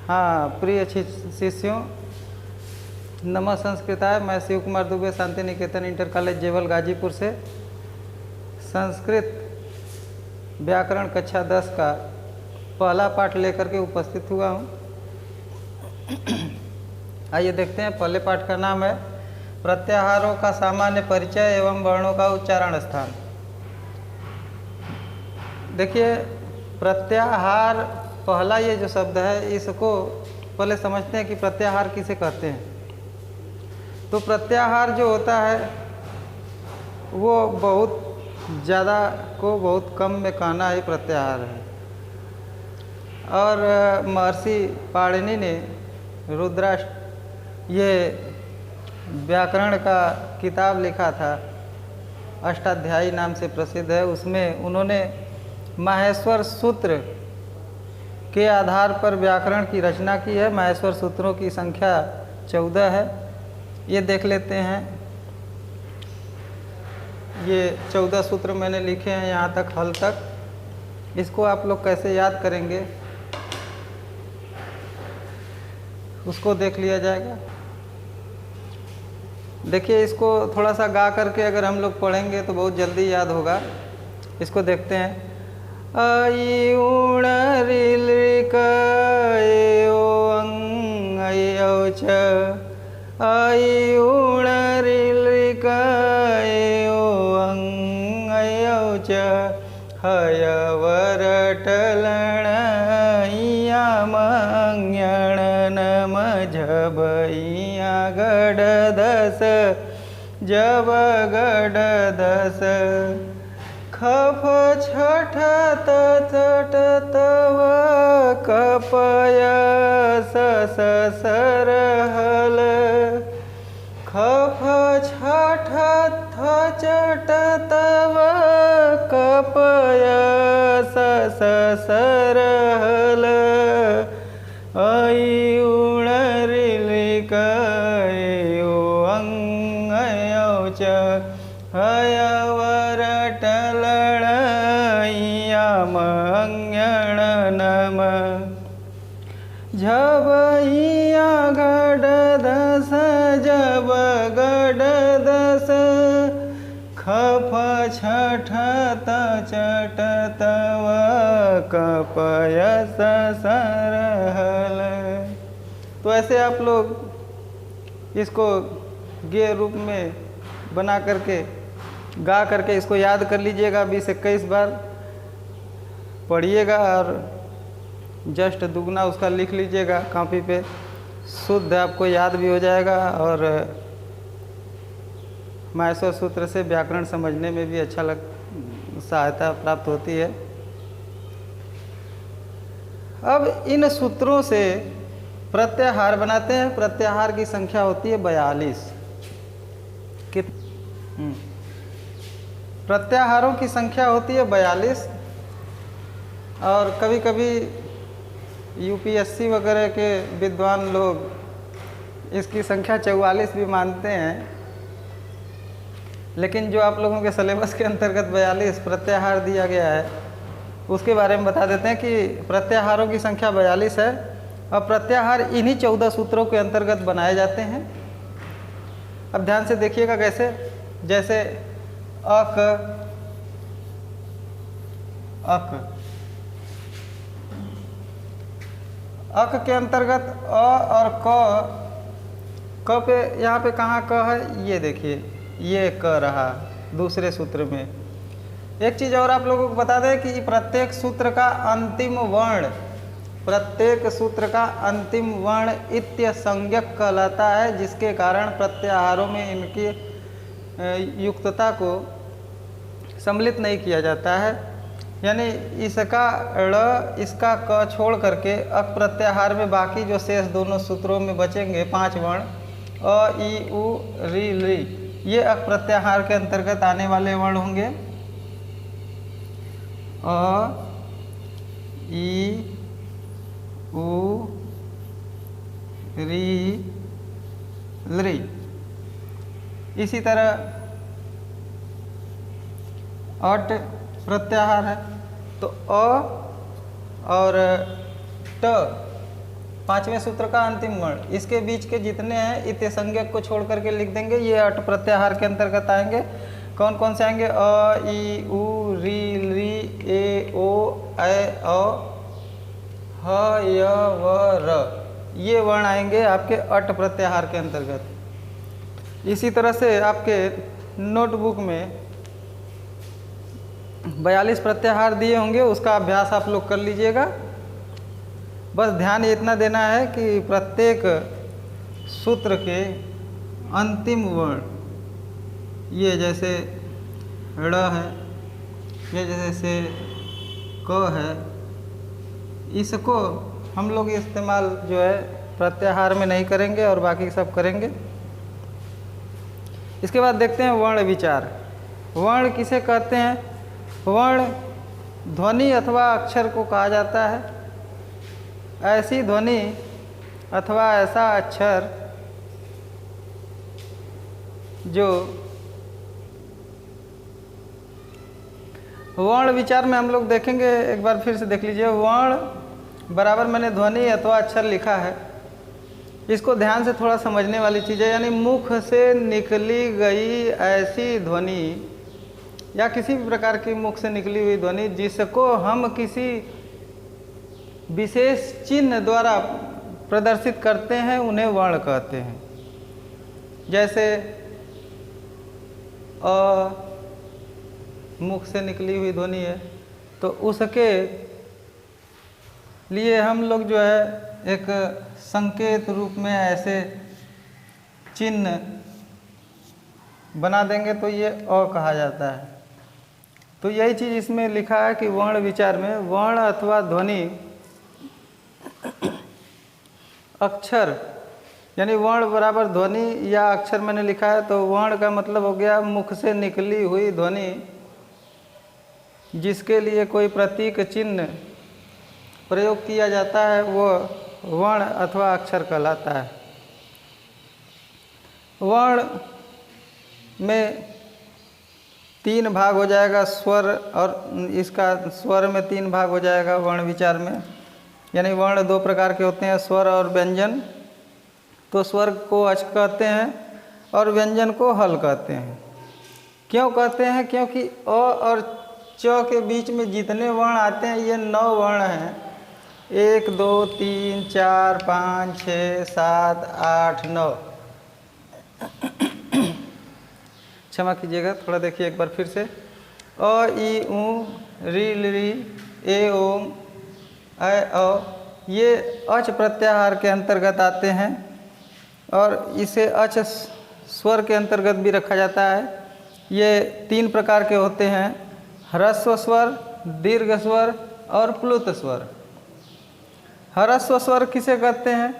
हाँ, प्रिय शिष्यों, नमः संस्कृताय। मैं शिव कुमार दुबे शांति निकेतन इंटर कॉलेज जेवल गाजीपुर से संस्कृत व्याकरण कक्षा 10 का पहला पाठ लेकर के उपस्थित हुआ हूँ। आइए देखते हैं। पहले पाठ का नाम है प्रत्याहारों का सामान्य परिचय एवं वर्णों का उच्चारण स्थान। देखिए, प्रत्याहार पहला ये जो शब्द है, इसको पहले समझते हैं कि प्रत्याहार किसे कहते हैं। तो प्रत्याहार जो होता है वो बहुत ज़्यादा को बहुत कम में कहना ही प्रत्याहार है। और महर्षि पाणिनि ने रुद्राष्ट ये व्याकरण का किताब लिखा था, अष्टाध्यायी नाम से प्रसिद्ध है। उसमें उन्होंने माहेश्वर सूत्र के आधार पर व्याकरण की रचना की है। माहेश्वर सूत्रों की संख्या 14 है। ये देख लेते हैं। ये 14 सूत्र मैंने लिखे हैं यहाँ तक, हल तक। इसको आप लोग कैसे याद करेंगे उसको देख लिया जाएगा। देखिए, इसको थोड़ा सा गा करके अगर हम लोग पढ़ेंगे तो बहुत जल्दी याद होगा। इसको देखते हैं। आई उण रिल क ए ओ अंग आई औ च, आई उण रिल क ए ओ अंग आई औ च, हय वर टलण इया मंग्यण नम झब इया गड दस जब गड दस, खफ छठ तट तव कपय सस सर हल, खफ छठ थ चट तव कपय सस सर हल, आई उण रिल क ए ओ अंग औ च, हय वर टलण इया मंग्यण नम झब इया गड दस जब गड दस, खफ छठ त चट तव कपय सर हल। तो ऐसे आप लोग इसको गे रूप में बना करके गा करके इसको याद कर लीजिएगा। 20-21 बार पढ़िएगा और जस्ट दुगना उसका लिख लीजिएगा कॉपी पे। शुद्ध आपको याद भी हो जाएगा और माहेश्वर सूत्र से व्याकरण समझने में भी सहायता प्राप्त होती है। अब इन सूत्रों से प्रत्याहार बनाते हैं। प्रत्याहार की संख्या होती है 42। प्रत्याहारों की संख्या होती है 42। और कभी कभी यूपीएससी वगैरह के विद्वान लोग इसकी संख्या 44 भी मानते हैं, लेकिन जो आप लोगों के सिलेबस के अंतर्गत 42 प्रत्याहार दिया गया है उसके बारे में बता देते हैं कि प्रत्याहारों की संख्या 42 है। और प्रत्याहार इन्हीं 14 सूत्रों के अंतर्गत बनाए जाते हैं। अब ध्यान से देखिएगा कैसे। जैसे अक, अक, अक के अंतर्गत अ और क पे यहाँ पे कहाँ क है, ये देखिए, ये क रहा दूसरे सूत्र में। एक चीज़ और आप लोगों को बता दें कि प्रत्येक सूत्र का अंतिम वर्ण, प्रत्येक सूत्र का अंतिम वर्ण इत्य संज्ञक कहलाता है, जिसके कारण प्रत्याहारों में इनकी युक्तता को सम्मिलित नहीं किया जाता है। यानी इसका ड़ इसका क छोड़ करके अक प्रत्याहार में बाकी जो शेष दोनों सूत्रों में बचेंगे 5 वर्ण अ ई उ री ली, ये अक प्रत्याहार के अंतर्गत आने वाले वर्ण होंगे। अ ई उ री लृ। इसी तरह अट प्रत्याहार है, तो अ और ट 5वें सूत्र का अंतिम वर्ण, इसके बीच के जितने हैं इत्य संज्ञक को छोड़ करके लिख देंगे। ये अट प्रत्याहार के अंतर्गत आएंगे। कौन कौन से आएंगे? अ, ई, उ, री, ली, ए, ओ, ऐ, औ, ह, य, व, र, ये वर्ण आएंगे आपके अट प्रत्याहार के अंतर्गत। इसी तरह से आपके नोटबुक में 42 प्रत्याहार दिए होंगे, उसका अभ्यास आप लोग कर लीजिएगा। बस ध्यान इतना देना है कि प्रत्येक सूत्र के अंतिम वर्ण, ये जैसे ड़ है, ये जैसे क है, इसको हम लोग इस्तेमाल जो है प्रत्याहार में नहीं करेंगे और बाकी सब करेंगे। इसके बाद देखते हैं वर्ण विचार। वर्ण किसे कहते हैं? वर्ण ध्वनि अथवा अक्षर को कहा जाता है। ऐसी ध्वनि अथवा ऐसा अक्षर जो वर्ण विचार में हम लोग देखेंगे। एक बार फिर से देख लीजिए। वर्ण बराबर मैंने ध्वनि अथवा अक्षर लिखा है, इसको ध्यान से थोड़ा समझने वाली चीज़ है। यानी मुख से निकली गई ऐसी ध्वनि या किसी भी प्रकार की मुख से निकली हुई ध्वनि जिसको हम किसी विशेष चिन्ह द्वारा प्रदर्शित करते हैं, उन्हें वर्ण कहते हैं। जैसे अ मुख से निकली हुई ध्वनि है, तो उसके लिए हम लोग जो है एक संकेत रूप में ऐसे चिन्ह बना देंगे तो ये अ कहा जाता है। तो यही चीज़ इसमें लिखा है कि वर्ण विचार में वर्ण अथवा ध्वनि अक्षर, यानी वर्ण बराबर ध्वनि या अक्षर मैंने लिखा है, तो वर्ण का मतलब हो गया मुख से निकली हुई ध्वनि जिसके लिए कोई प्रतीक चिन्ह प्रयोग किया जाता है, वो वर्ण अथवा अक्षर कहलाता है। वर्ण में 3 भाग हो जाएगा स्वर, और इसका स्वर में 3 भाग हो जाएगा वर्ण विचार में। यानी वर्ण 2 प्रकार के होते हैं, स्वर और व्यंजन। तो स्वर को अच कहते हैं और व्यंजन को हल कहते हैं। क्यों कहते हैं? क्योंकि अ और च के बीच में जितने वर्ण आते हैं ये 9 वर्ण हैं। 1 2 3 4 5 6 7 8 9। क्षमा कीजिएगा, थोड़ा देखिए एक बार फिर से। अ, ई, उ, री, ली, ए, ओम, ऐ, औ, ये अच प्रत्याहार के अंतर्गत आते हैं और इसे अच स्वर के अंतर्गत भी रखा जाता है। ये 3 प्रकार के होते हैं, ह्रस्व स्वर, दीर्घ स्वर और प्लुत स्वर। ह्रस्व स्वर किसे कहते हैं?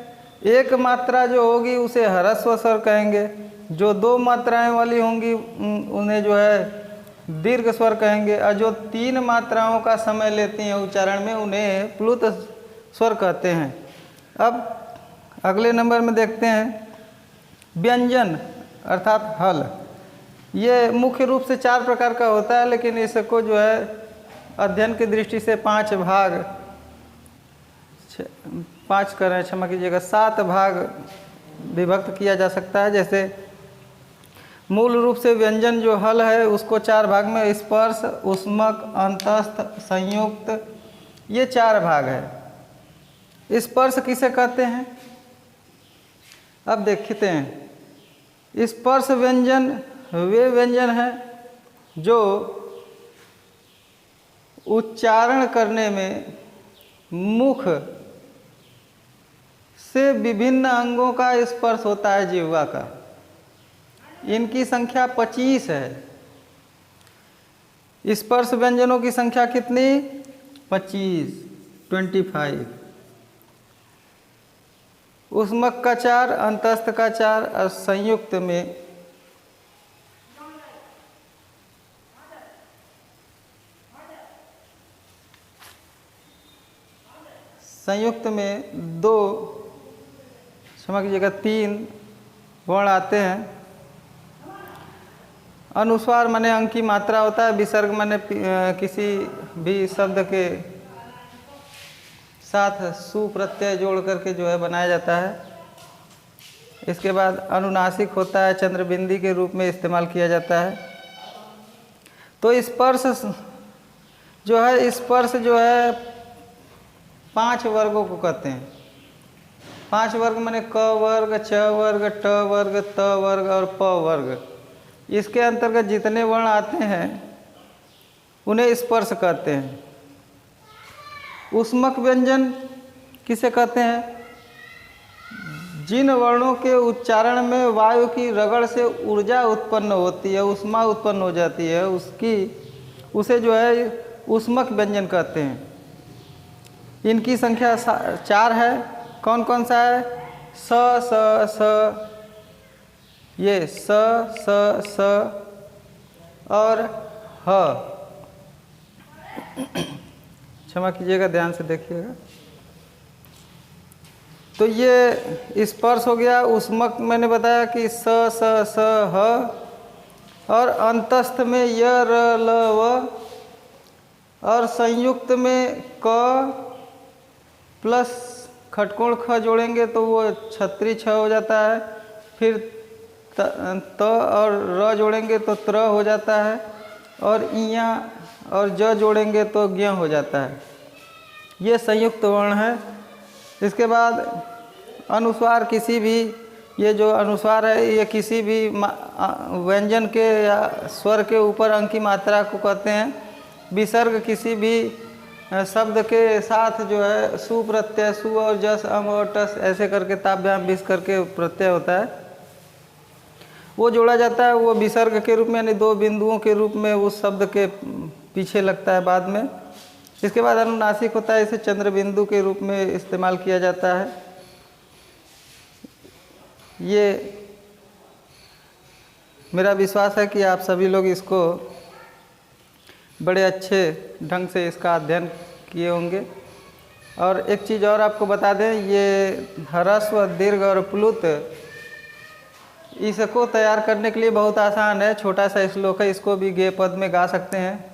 एक मात्रा जो होगी उसे ह्रस्व स्वर कहेंगे, जो 2 मात्राएं वाली होंगी उन्हें जो है दीर्घ स्वर कहेंगे, और जो 3 मात्राओं का समय लेती हैं उच्चारण में उन्हें प्लुत स्वर कहते हैं। अब अगले नंबर में देखते हैं व्यंजन अर्थात हल। ये मुख्य रूप से 4 प्रकार का होता है, लेकिन इसको जो है अध्ययन की दृष्टि से 5 भाग, 5 करें, क्षमा कीजिएगा, 7 भाग विभक्त किया जा सकता है। जैसे मूल रूप से व्यंजन जो हल है उसको 4 भाग में, स्पर्श, ऊष्मक, अंतस्थ, संयुक्त, ये 4 भाग है। स्पर्श किसे कहते हैं? अब देखते हैं। स्पर्श व्यंजन वे व्यंजन हैं जो उच्चारण करने में मुख से विभिन्न अंगों का स्पर्श होता है, जिह्वा का। इनकी संख्या 25 है। स्पर्श व्यंजनों की संख्या कितनी? 25। ऊष्मक का 4, अंतस्थ का 4 और संयुक्त में 2, क्षमा कीजिएगा, 3 वर्ण आते हैं। अनुस्वार माने अंक की मात्रा होता है, विसर्ग माने किसी भी शब्द के साथ सु प्रत्यय जोड़ करके जो है बनाया जाता है। इसके बाद अनुनासिक होता है, चंद्रबिंदी के रूप में इस्तेमाल किया जाता है। तो स्पर्श जो है 5 वर्गों को कहते हैं। 5 वर्ग माने क वर्ग, च वर्ग, ट वर्ग, त वर्ग और प वर्ग। इसके अंतर्गत जितने वर्ण आते हैं उन्हें स्पर्श कहते हैं। ऊष्मक व्यंजन किसे कहते हैं? जिन वर्णों के उच्चारण में वायु की रगड़ से ऊर्जा उत्पन्न होती है, ऊष्मा उत्पन्न हो जाती है, उसे जो है ऊष्मक व्यंजन कहते हैं। इनकी संख्या 4 है। कौन कौन सा है? स स स, ये स स स और ह। क्षमा कीजिएगा, ध्यान से देखिएगा। तो ये स्पर्श हो गया। ऊष्मक मैंने बताया कि स स स ह, और अंतस्थ में य र ल व, और संयुक्त में क प्लस खटकोण ख जोड़ेंगे तो वो छत्री छ हो जाता है। फिर त और र जोड़ेंगे तो त्र हो जाता है, और इया और ज जोड़ेंगे तो ज्ञ हो जाता है। ये संयुक्त वर्ण है। इसके बाद अनुस्वार, किसी भी, ये जो अनुस्वार है ये किसी भी व्यंजन के या स्वर के ऊपर अंकी मात्रा को कहते हैं। विसर्ग किसी भी शब्द के साथ जो है सु प्रत्यय, सु और जस, अम और टस ऐसे करके ताभ्याम विस करके प्रत्यय होता है, वो जोड़ा जाता है। वो विसर्ग के रूप में, यानी 2 बिंदुओं के रूप में उस शब्द के पीछे लगता है बाद में। इसके बाद अनुनासिक होता है, इसे चंद्र बिंदु के रूप में इस्तेमाल किया जाता है। ये मेरा विश्वास है कि आप सभी लोग इसको बड़े अच्छे ढंग से इसका अध्ययन किए होंगे। और एक चीज़ और आपको बता दें, ये ह्रस्व, दीर्घ और प्लुत, इसको तैयार करने के लिए बहुत आसान है। छोटा सा श्लोक है, इसको भी गे पद में गा सकते हैं।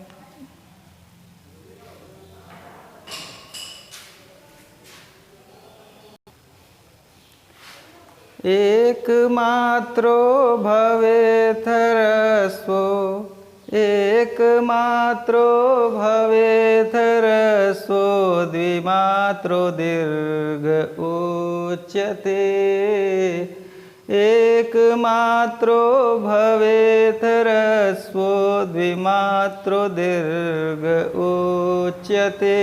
एकमात्रो भवेत् ह्रस्वो, एकमात्रो भवेत् ह्रस्वो, द्विमात्रो दीर्घ उच्यते। एकमात्रो भवेत् ह्रस्वो, द्विमात्रो दीर्घ उच्यते।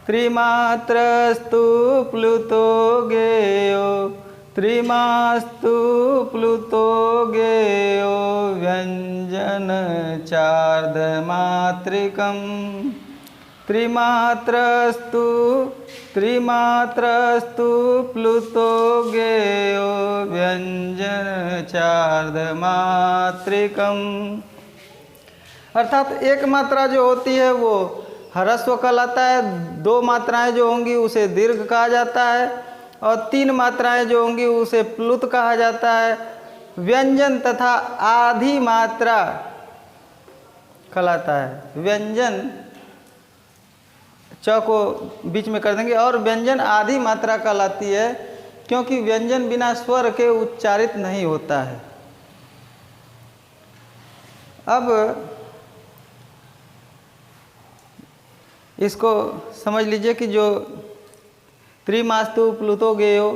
त्रिमात्रस्तु प्लुतो गेयो, त्रिमास्तु प्लुतो गेयो, व्यंजन चार्धमात्रिकम्। त्रिमात्रस्तु प्लुतो गेयो, व्यंजन चार्धमात्रिकम्। अर्थात एक मात्रा जो होती है वो ह्रस्व कहलाता है, 2 मात्राएं जो होंगी उसे दीर्घ कहा जाता है, और 3 मात्राएं जो होंगी उसे प्लुत कहा जाता है। व्यंजन तथा आधी मात्रा कहलाता है। व्यंजन च को बीच में कर देंगे, और व्यंजन आधी मात्रा कहलाती है, क्योंकि व्यंजन बिना स्वर के उच्चारित नहीं होता है। अब इसको समझ लीजिए कि जो त्रिमास्तु प्लुतो गेयो,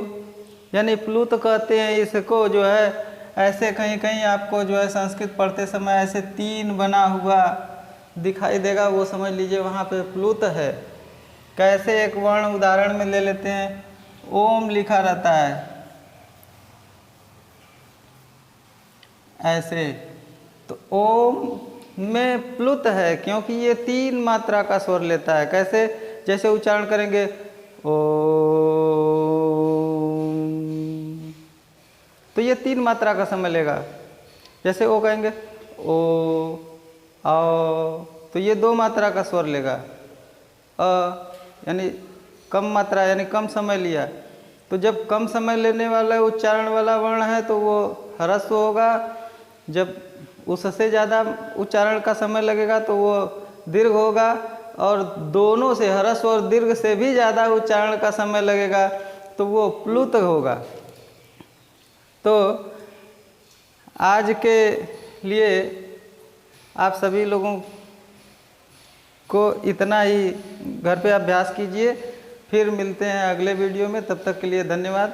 यानी प्लुत कहते हैं इसको, जो है ऐसे कहीं कहीं आपको जो है संस्कृत पढ़ते समय ऐसे 3 बना हुआ दिखाई देगा, वो समझ लीजिए वहाँ पे प्लुत है। कैसे? एक वर्ण उदाहरण में ले लेते हैं, ओम लिखा रहता है ऐसे, तो ओम में प्लुत है क्योंकि ये 3 मात्रा का स्वर लेता है। कैसे? जैसे उच्चारण करेंगे ओ, तो ये 3 मात्रा का समय लेगा। जैसे ओ कहेंगे ओ, आओ, तो ये 2 मात्रा का स्वर लेगा। यानी कम मात्रा, यानी कम समय लिया। तो जब कम समय लेने वाला उच्चारण वाला वर्ण है तो वो ह्रस्व होगा। जब उससे ज़्यादा उच्चारण का समय लगेगा तो वो दीर्घ होगा। और दोनों से, ह्रस्व और दीर्घ से भी ज़्यादा उच्चारण का समय लगेगा तो वो प्लुत होगा। तो आज के लिए आप सभी लोगों को इतना ही घर पे अभ्यास कीजिए। फिर मिलते हैं अगले वीडियो में, तब तक के लिए धन्यवाद।